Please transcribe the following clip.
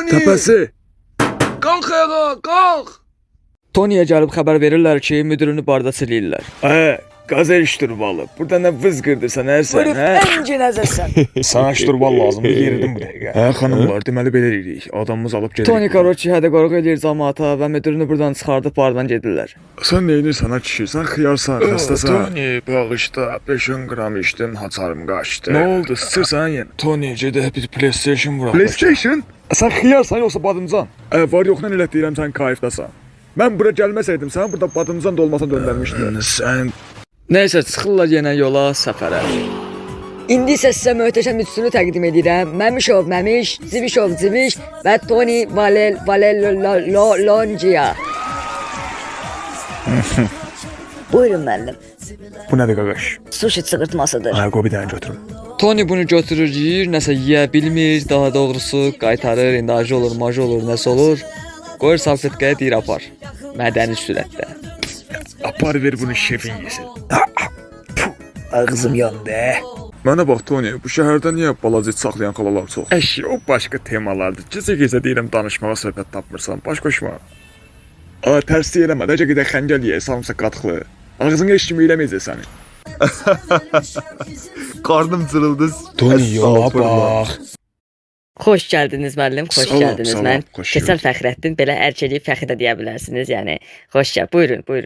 Tony! Təpəsi. Qalx ayağa, qalx! Tony'yə gəlib xəbər verirlər ki, müdürünü barda siləyirlər. Qazel şturbalı. Burada nə vız qırdırsan sən, hə? Ən nəzəsən. Sana şturbal lazımdır, yeridim bu dəqiqə. Hə, xanımlar, deməli belə eləyirik. Adamımız alıb gedir. Tony Karochi hədə-qorğu eləyir cəmaata və müdürünü buradan çıxardıb bardan gedirlər. Sən nə edirsən, ha kişi? Sən xiyarsan, xəstəsən. Tony, bağışda 5-10 qram içdim, haçarım qaçdı. Nə oldu? Sıçırsan yenə? Tony, gedək bir PlayStation vuraq. PlayStation? Sən xiyarsan yoxsa badımcan? Var yoxla elə deyirəm sən kayıfdasan. Mən bura gəlməsəydim sən burada badımcan dolmasına döndərmişdin. Sən Nəysə, çıxırlar yenə yola, səfərə. İndi isə sizə möhtəşəm üçlünü təqdim edirəm. Məmişov Məmiş, Civişov Civiş və Tony Valelongia. Buyurun müəllim. bu nədir qaqaş? Sushi çığırtmasıdır. Qoy bir dənə götürüm. Tony bunu götürür, yeyir, nəsə yeyə bilmir, daha doğrusu qaytarır, indi acı olur, macı olur, nəsə olur. Qoyur salfetkaya deyir apar. Mədəni sürətdə. Apar ver bunu şefin yesin. Ağzım yandı. Mənə bax Tony, bu şəhərdə niyə balaca saxlayan xalalar çox? O başqa temalardır. Gecə-gecə deyirəm danışmağa söhbət tapmırsan. Baş qoşma. Tərsliy eləmə, dəcə qədər xəngəl ye, sarımsa qatıqlı. Ağzını heç kimi eləməyəcək səni. Qarnım cırıldı. Tony, yola bax. Xoş gəldiniz müəllim, xoş Salam, gəldiniz. salam, Mən xoş Keçəl Fəxrəddin, belə ərkəlik fəxri də deyə bilərsiniz. Yəni xoş gəl. Buyurun, buyurun.